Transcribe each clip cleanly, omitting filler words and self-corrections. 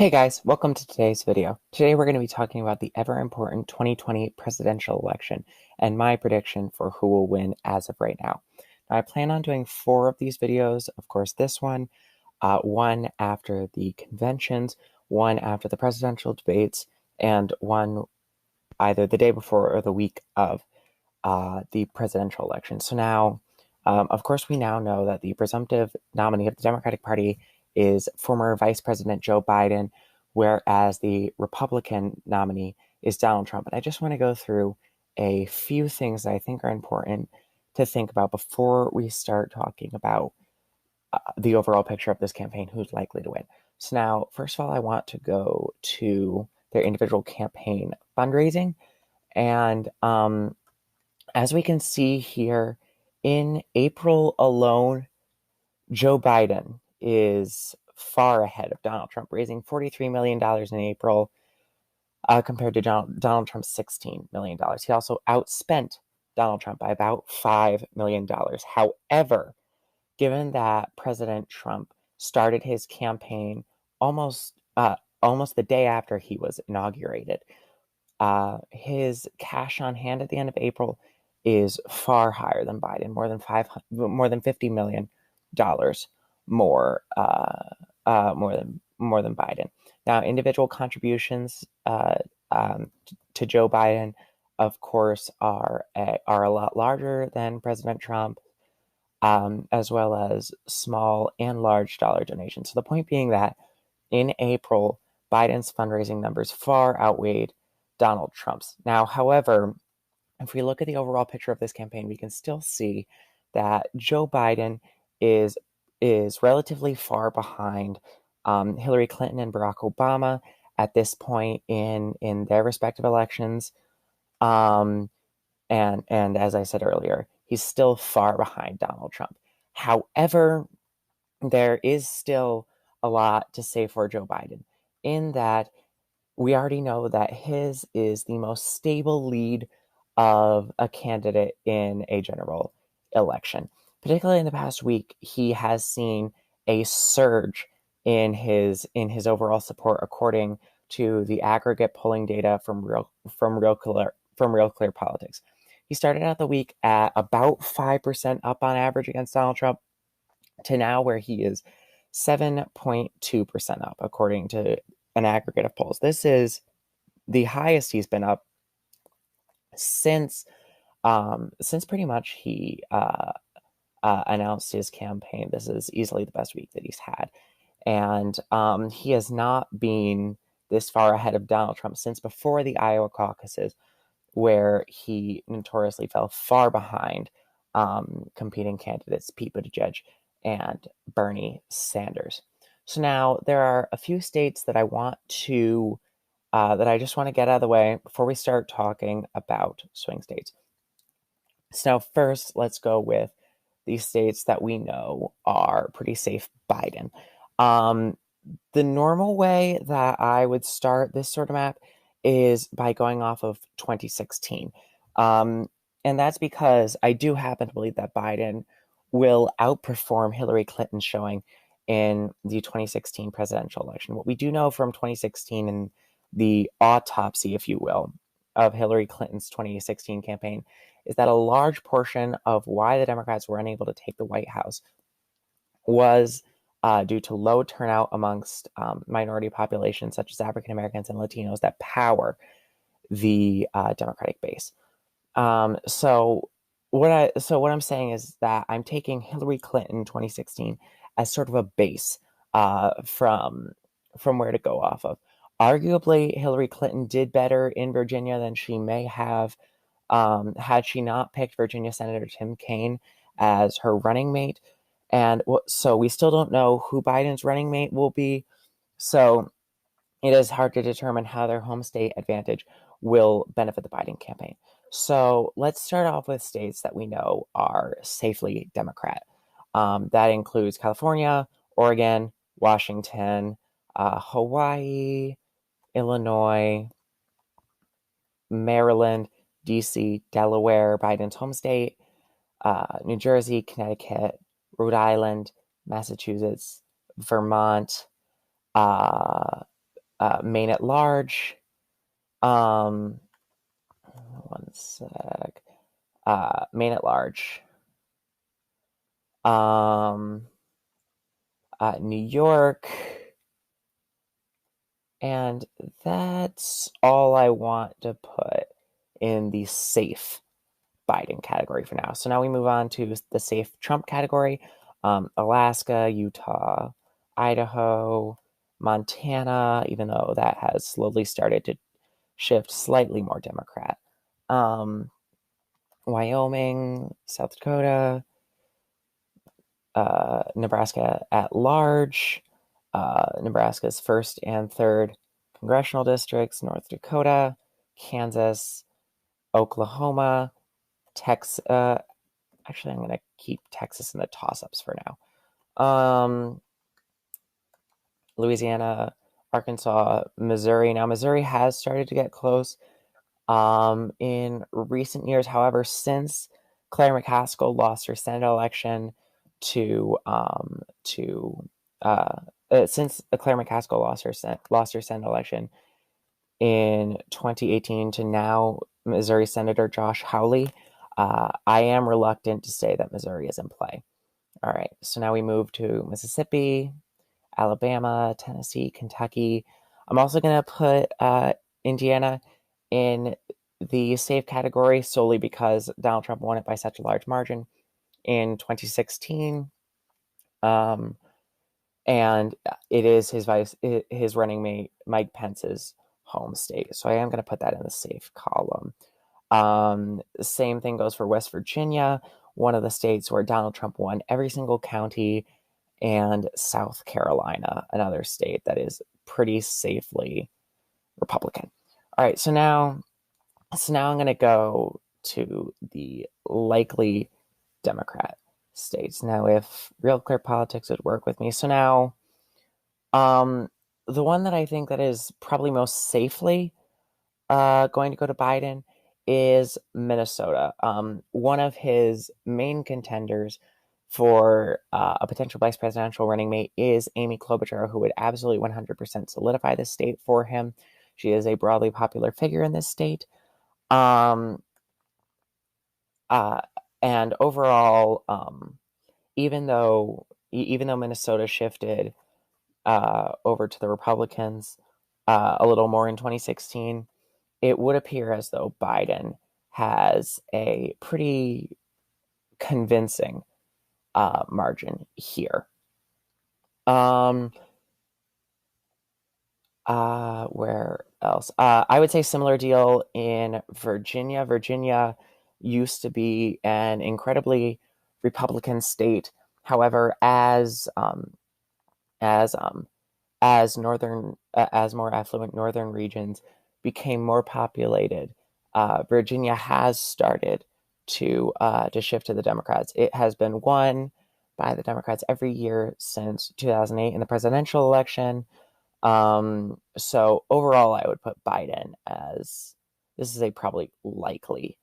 Hey guys, welcome to today's video. Today we're going to be talking about the ever-important 2020 presidential election and my prediction for who will win as of right now. Now, I plan on doing 4 of these videos. Of course, this one after the conventions, one after the presidential debates, and one either the day before or the week of the presidential election. So now, of course, we now know that the presumptive nominee of the Democratic Party is former Vice President Joe Biden, whereas the Republican nominee is Donald Trump. And I just want to go through a few things that I think are important to think about before we start talking about the overall picture of this campaign, who's likely to win. So now, first of all, I want to go to their individual campaign fundraising. And as we can see here, in April alone, Joe Biden is far ahead of Donald Trump, raising $43 million in April compared to Donald Trump's $16 million. He also outspent Donald Trump by about $5 million. However, given that President Trump started his campaign almost the day after he was inaugurated, his cash on hand at the end of April is far higher than Biden, more than $50 million more than Biden. Now, individual contributions to Joe Biden, of course, are a lot larger than President Trump, as well as small and large dollar donations. So the point being that in April, Biden's fundraising numbers far outweighed Donald Trump's. Now, however, if we look at the overall picture of this campaign, we can still see that Joe Biden is relatively far behind Hillary Clinton and Barack Obama at this point in their respective elections. And as I said earlier, he's still far behind Donald Trump. However, there is still a lot to say for Joe Biden in that we already know that his is the most stable lead of a candidate in a general election. Particularly in the past week, he has seen a surge in his overall support, according to the aggregate polling data from Real Clear Politics. He started out the week at about 5% up on average against Donald Trump, to now where he is 7.2% up, according to an aggregate of polls. This is the highest he's been up since pretty much he announced his campaign. This is easily the best week that he's had, and he has not been this far ahead of Donald Trump since before the Iowa caucuses, where he notoriously fell far behind competing candidates Pete Buttigieg and Bernie Sanders. So now there are a few states that I just want to get out of the way before we start talking about swing states. So now first, let's go with these states that we know are pretty safe Biden. The normal way that I would start this sort of map is by going off of 2016. And that's because I do happen to believe that Biden will outperform Hillary Clinton's showing in the 2016 presidential election. What we do know from 2016 and the autopsy, if you will, of Hillary Clinton's 2016 campaign is that a large portion of why the Democrats were unable to take the White House was due to low turnout amongst minority populations such as African Americans and Latinos that power the Democratic base. So what I'm saying is that I'm taking Hillary Clinton 2016 as sort of a base from where to go off of. Arguably, Hillary Clinton did better in Virginia than she may have had she not picked Virginia Senator Tim Kaine as her running mate. And so we still don't know who Biden's running mate will be. So it is hard to determine how their home state advantage will benefit the Biden campaign. So let's start off with states that we know are safely Democrat. That includes California, Oregon, Washington, Hawaii, Illinois, Maryland, DC, Delaware, Biden's home state, New Jersey, Connecticut, Rhode Island, Massachusetts, Vermont, Maine at large. One sec. Maine at large. New York. And that's all I want to put in the safe Biden category for now. So now we move on to the safe Trump category. Alaska, Utah, Idaho, Montana, even though that has slowly started to shift slightly more Democrat. Wyoming, South Dakota, Nebraska at large, Nebraska's first and third congressional districts, North Dakota, Kansas, Oklahoma, Texas. Actually, I'm going to keep Texas in the toss-ups for now. Louisiana, Arkansas, Missouri. Now, Missouri has started to get close in recent years. However, since Claire McCaskill lost her Senate election since Claire McCaskill lost her Senate election in 2018 to now Missouri Senator Josh Hawley, I am reluctant to say that Missouri is in play. All right, so now we move to Mississippi, Alabama, Tennessee, Kentucky. I'm also going to put Indiana in the safe category solely because Donald Trump won it by such a large margin in 2016. And it is his running mate Mike Pence's home state. So I am going to put that in the safe column. Same thing goes for West Virginia, one of the states where Donald Trump won every single county, and South Carolina, another state that is pretty safely Republican. All right, so now I'm going to go to the likely Democrat states. Now, if Real Clear Politics would work with me. So now, the one that I think that is probably most safely going to go to Biden is Minnesota. One of his main contenders for a potential vice presidential running mate is Amy Klobuchar, who would absolutely 100% solidify this state for him. She is a broadly popular figure in this state. And overall, even though Minnesota shifted over to the Republicans a little more in 2016, it would appear as though Biden has a pretty convincing margin here. Where else? I would say similar deal in Virginia. Virginia used to be an incredibly Republican state. However, as more affluent northern regions became more populated, Virginia has started to shift to the Democrats. It has been won by the Democrats every year since 2008 in the presidential election. So overall, I would put Biden as this is a probably likely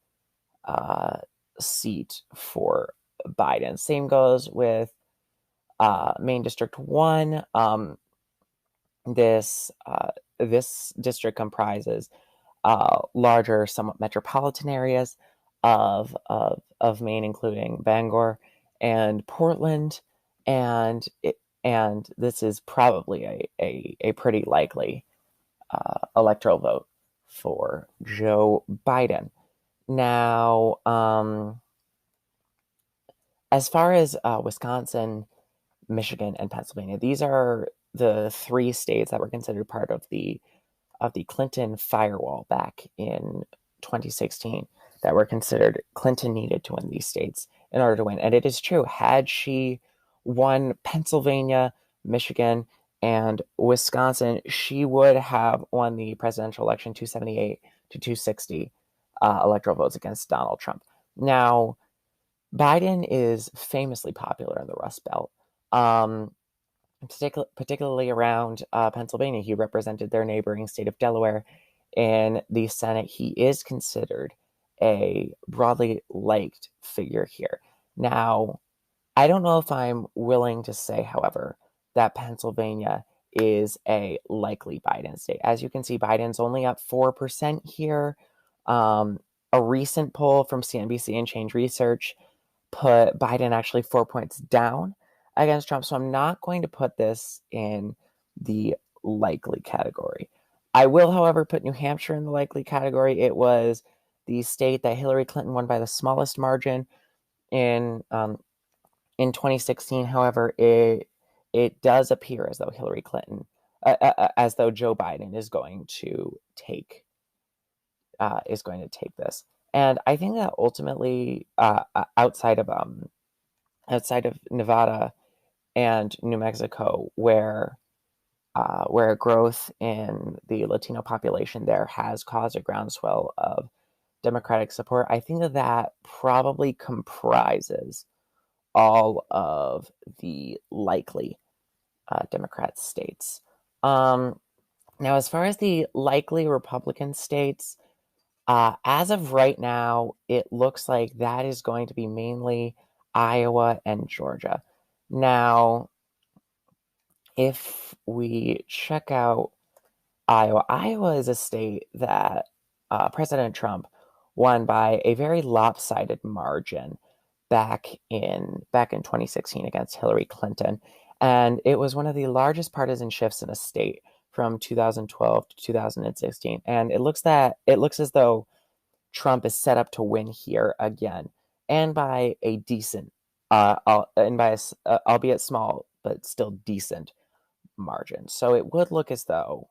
seat for Biden. Same goes with Maine District 1. This district comprises larger, somewhat metropolitan areas of Maine, including Bangor and Portland, and this is probably a pretty likely electoral vote for Joe Biden. Now, as far as Wisconsin, Michigan, and Pennsylvania, these are the three states that were considered part of the Clinton firewall back in 2016 that were considered Clinton needed to win these states in order to win. And it is true, had she won Pennsylvania, Michigan, and Wisconsin, she would have won the presidential election 278 to 260 electoral votes against Donald Trump. Now, Biden is famously popular in the Rust Belt. Particularly around Pennsylvania. He represented their neighboring state of Delaware in the Senate. He is considered a broadly liked figure here. Now, I don't know if I'm willing to say, however, that Pennsylvania is a likely Biden state. As you can see, Biden's only up 4% here. A recent poll from CNBC and Change Research put Biden actually 4 points down against Trump. So I'm not going to put this in the likely category. I will, however, put New Hampshire in the likely category. It was the state that Hillary Clinton won by the smallest margin in 2016. However, it does appear as though Hillary Clinton, as though Joe Biden is going to take this. And I think that ultimately, outside of Nevada and New Mexico, where growth in the Latino population there has caused a groundswell of Democratic support, I think that probably comprises all of the likely Democrat states. Now, as far as the likely Republican states, as of right now, it looks like that is going to be mainly Iowa and Georgia. Now, if we check out Iowa is a state that President Trump won by a very lopsided margin back in 2016 against Hillary Clinton, and it was one of the largest partisan shifts in a state from 2012 to 2016. And it looks as though Trump is set up to win here again, and by a decent, albeit small but still decent margin. So it would look as though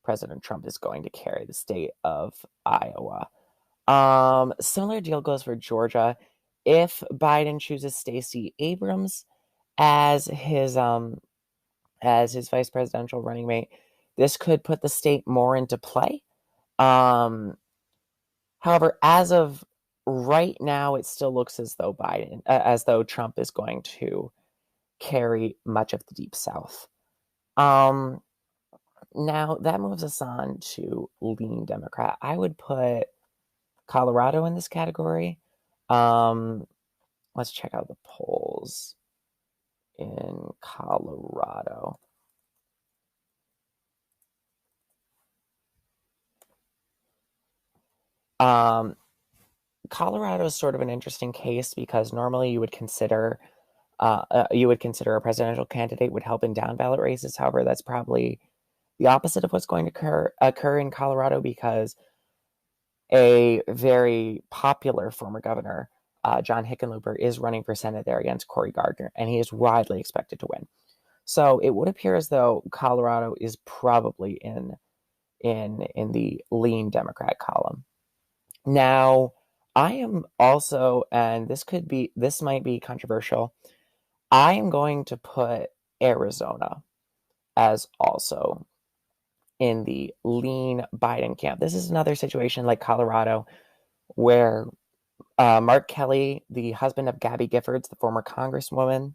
President Trump is going to carry the state of Iowa. Similar deal goes for Georgia. If Biden chooses Stacey Abrams as his vice presidential running mate, this could put the state more into play. However, as of right now, it still looks as though Trump is going to carry much of the Deep South. Now, that moves us on to lean Democrat. I would put Colorado in this category. Let's check out the polls in Colorado. Colorado is sort of an interesting case because normally you would consider a presidential candidate would help in down ballot races. However, that's probably the opposite of what's going to occur in Colorado, because a very popular former governor, John Hickenlooper, is running for Senate there against Cory Gardner, and he is widely expected to win. So it would appear as though Colorado is probably in the lean Democrat column. Now, I am also, and this might be controversial, I am going to put Arizona as also in the lean Biden camp. This is another situation like Colorado where Mark Kelly, the husband of Gabby Giffords, the former congresswoman,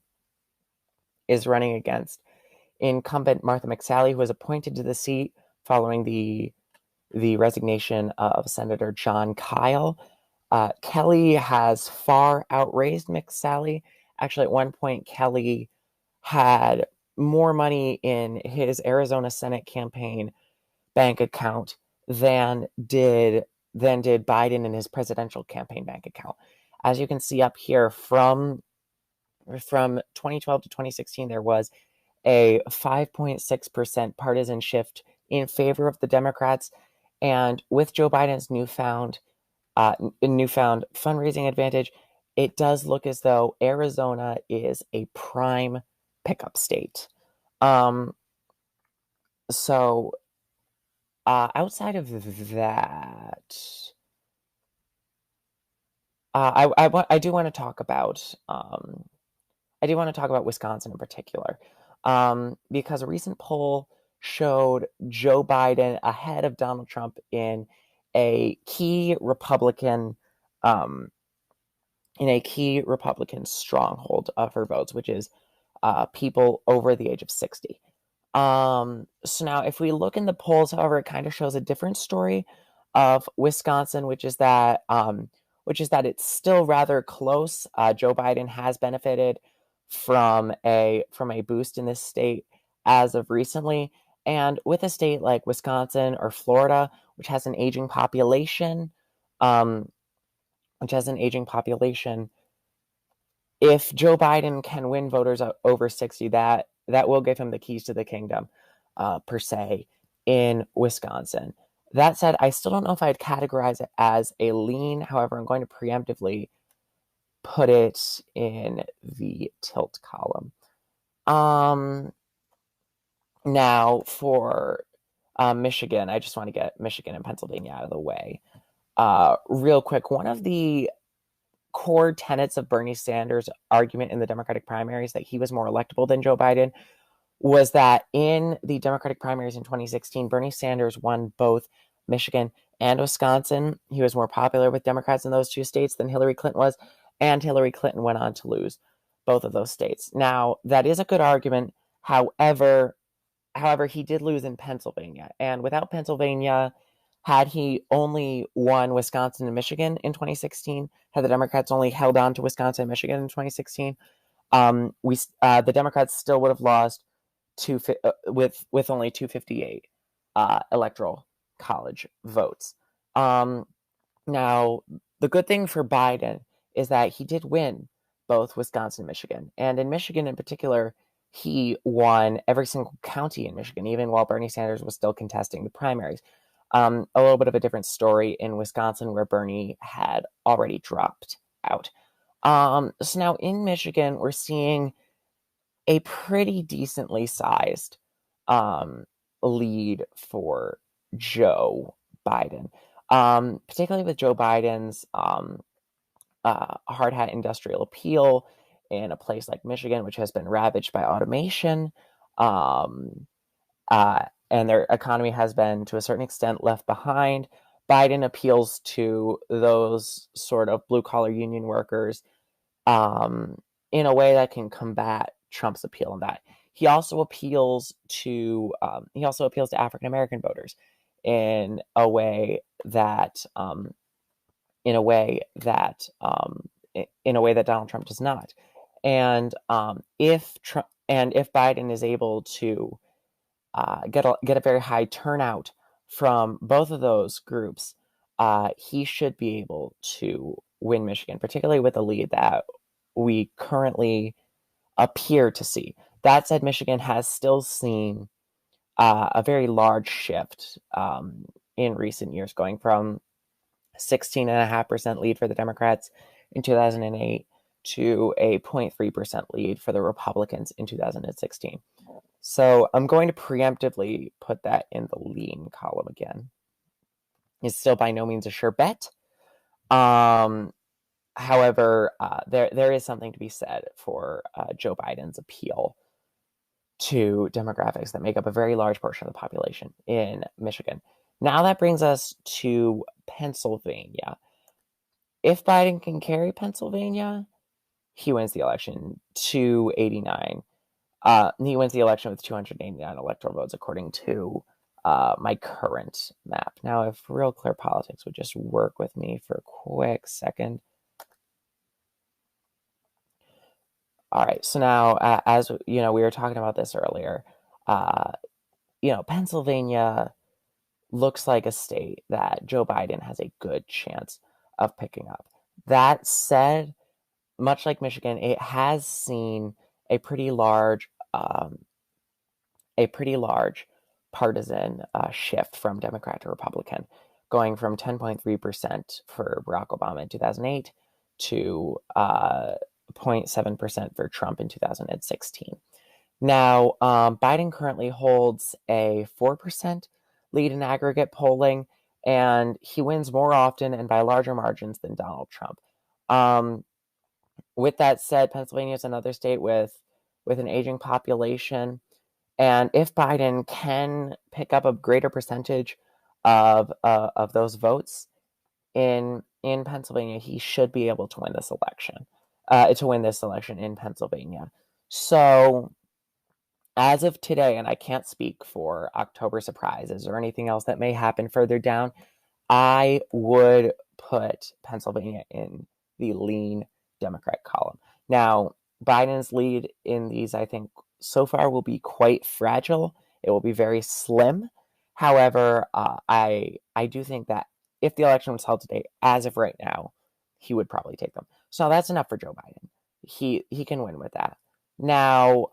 is running against incumbent Martha McSally, who was appointed to the seat following the resignation of Senator John Kyle. Kelly has far outraised McSally. Actually, at one point, Kelly had more money in his Arizona Senate campaign bank account than did Biden in his presidential campaign bank account. As you can see up here, from 2012 to 2016, there was a 5.6% partisan shift in favor of the Democrats. And with Joe Biden's newfound fundraising advantage, it does look as though Arizona is a prime pickup state. So outside of that, I do want to talk about Wisconsin in particular, because a recent poll showed Joe Biden ahead of Donald Trump in a key Republican stronghold of her votes, which is people over the age of 60. So now, if we look in the polls, however, it kind of shows a different story of Wisconsin, which is that it's still rather close. Joe Biden has benefited from a boost in this state as of recently. And with a state like Wisconsin or Florida, which has an aging population, um, if Joe Biden can win voters over 60, that will give him the keys to the kingdom, per se, in Wisconsin. That said, I still don't know if I'd categorize it as a lean. However, I'm going to preemptively put it in the tilt column. Now for Michigan, I just want to get Michigan and Pennsylvania out of the way. Real quick, one of the core tenets of Bernie Sanders' argument in the Democratic primaries that he was more electable than Joe Biden was that in the Democratic primaries in 2016, Bernie Sanders won both Michigan and Wisconsin. He was more popular with Democrats in those two states than Hillary Clinton was, and Hillary Clinton went on to lose both of those states. Now, that is a good argument. However, he did lose in Pennsylvania, and without Pennsylvania, had he only won Wisconsin and Michigan in 2016, had the Democrats only held on to Wisconsin and Michigan in 2016, the Democrats still would have lost with only 258 electoral college votes. Now, the good thing for Biden is that he did win both Wisconsin and Michigan, and in Michigan in particular, he won every single county in Michigan, even while Bernie Sanders was still contesting the primaries. A little bit of a different story in Wisconsin, where Bernie had already dropped out. So now in Michigan, we're seeing a pretty decently sized lead for Joe Biden, particularly with Joe Biden's hard hat industrial appeal in a place like Michigan, which has been ravaged by automation. And their economy has been, to a certain extent, left behind. Biden appeals to those sort of blue-collar union workers in a way that can combat Trump's appeal on that. He also appeals to African American voters in a way that Donald Trump does not. And if Biden is able to get a very high turnout from both of those groups, he should be able to win Michigan, particularly with a lead that we currently appear to see. That said, Michigan has still seen a very large shift in recent years, going from 16.5% lead for the Democrats in 2008 to a 0.3% lead for the Republicans in 2016. So I'm going to preemptively put that in the lean column again. It's still by no means a sure bet. However, there is something to be said for Joe Biden's appeal to demographics that make up a very large portion of the population in Michigan. Now that brings us to Pennsylvania. If Biden can carry Pennsylvania, he wins the election 289. He wins the election with 289 electoral votes, according to my current map. Now, if Real Clear Politics would just work with me for a quick second. All right, so now, as you know, we were talking about this earlier. Pennsylvania looks like a state that Joe Biden has a good chance of picking up. That said, much like Michigan, it has seen a pretty large partisan shift from Democrat to Republican, going from 10.3% for Barack Obama in 2008 to 0.7% for Trump in 2016. Now, Biden currently holds a 4% lead in aggregate polling, and he wins more often and by larger margins than Donald Trump. With that said, Pennsylvania is another state with an aging population, and if Biden can pick up a greater percentage of those votes in Pennsylvania, he should be able to win this election. In Pennsylvania. So, as of today, and I can't speak for October surprises or anything else that may happen further down, I would put Pennsylvania in the lean Democrat column. Now, Biden's lead in these, I think, so far will be quite fragile. It will be very slim. However, I do think that if the election was held today, as of right now, he would probably take them. So that's enough for Joe Biden. He can win with that. Now,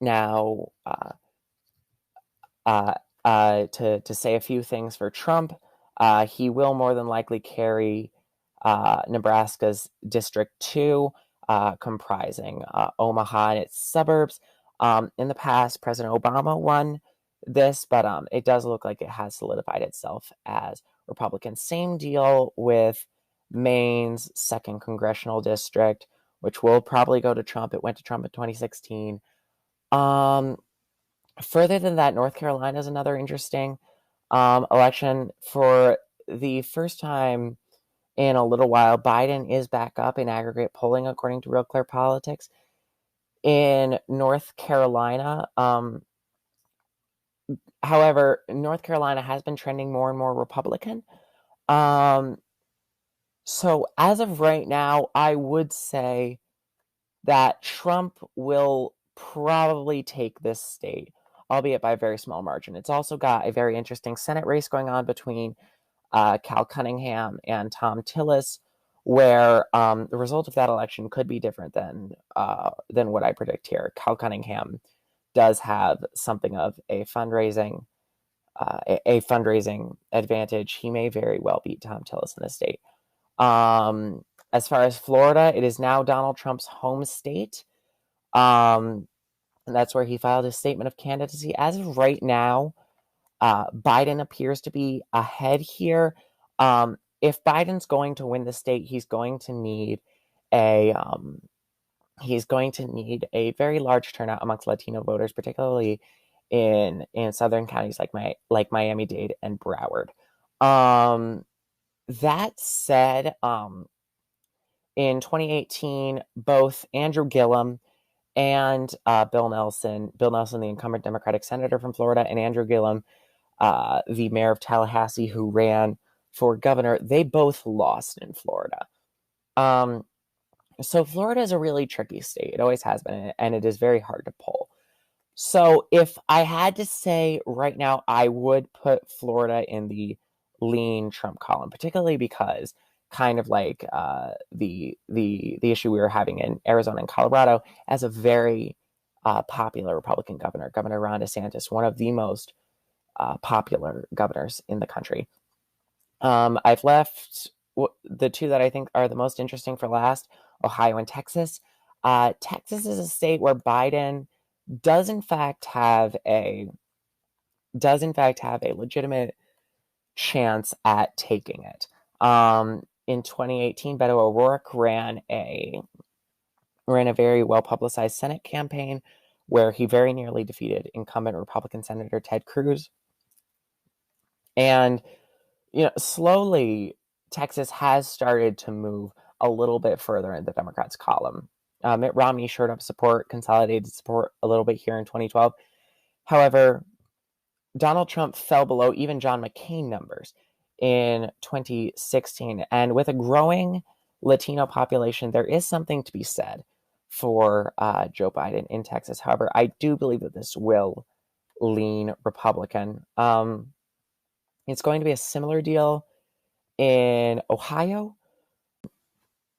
now to say a few things for Trump, he will more than likely carry Nebraska's District 2, comprising Omaha and its suburbs. In the past, President Obama won this, but it does look like it has solidified itself as Republican. Same deal with Maine's 2nd Congressional District, which will probably go to Trump. It went to Trump in 2016. Further than that, North Carolina is another interesting election. For the first time in a little while, Biden is back up in aggregate polling, according to Real Clear Politics. In North Carolina, however, North Carolina has been trending more and more Republican. So as of right now, I would say that Trump will probably take this state, albeit by a very small margin. It's also got a very interesting Senate race going on between Cal Cunningham and Tom Tillis, where the result of that election could be different than what I predict here. Cal Cunningham does have something of a fundraising advantage. He may very well beat Tom Tillis in the state. As far as Florida, it is now Donald Trump's home state. And that's where he filed his statement of candidacy. As of right now, Biden appears to be ahead here. If Biden's going to win the state, he's going to need a very large turnout amongst Latino voters, particularly in southern counties like Miami-Dade and Broward. That said, in 2018, both Andrew Gillum and Bill Nelson, the incumbent Democratic senator from Florida, and Andrew Gillum, the mayor of Tallahassee, who ran for governor, they both lost in Florida. So Florida is a really tricky state. It always has been, and it is very hard to poll. So if I had to say right now, I would put Florida in the lean Trump column, particularly because kind of like the issue we were having in Arizona and Colorado, as a very popular Republican governor, Governor Ron DeSantis, one of the most popular governors in the country. I've left the two that I think are the most interesting for last, Ohio and Texas. Texas is a state where Biden does in fact have a legitimate chance at taking it. In 2018, Beto O'Rourke ran a very well-publicized Senate campaign where he very nearly defeated incumbent Republican Senator Ted Cruz. And slowly Texas has started to move a little bit further in the Democrats' column. Mitt Romney showed up consolidated support a little bit here in 2012. However, Donald Trump fell below even John McCain numbers in 2016. And with a growing Latino population, there is something to be said for Joe Biden in Texas. However, I do believe that this will lean Republican. It's going to be a similar deal in Ohio.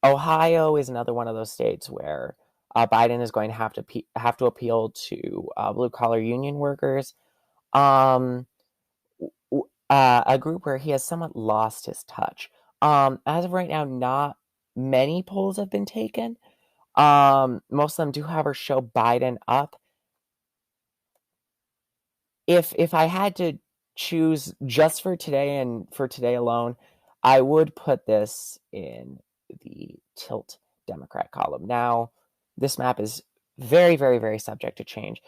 Ohio is another one of those states where Biden is going to have to appeal to blue-collar union workers, a group where he has somewhat lost his touch. As of right now, not many polls have been taken. Most of them do, however, show Biden up. If I had to choose just for today and for today alone, I would put this in the tilt Democrat column. Now, this map is very, very, very subject to change.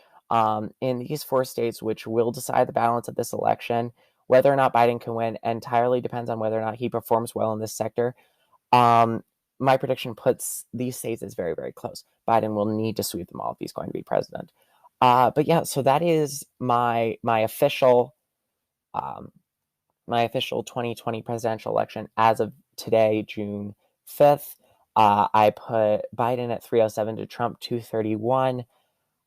In these 4 states, which will decide the balance of this election, whether or not Biden can win entirely depends on whether or not he performs well in this sector. My prediction puts these states as very, very close. Biden will need to sweep them all if he's going to be president. But yeah, so that is my official 2020 presidential election as of today, June 5th. I put Biden at 307 to Trump 231.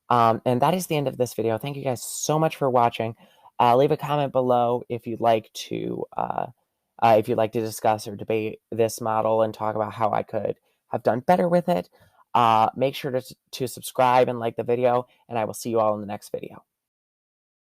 And that is the end of this video. Thank you guys so much for watching. Leave a comment below if you'd like to discuss or debate this model and talk about how I could have done better with it. Make sure to subscribe and like the video, and I will see you all in the next video.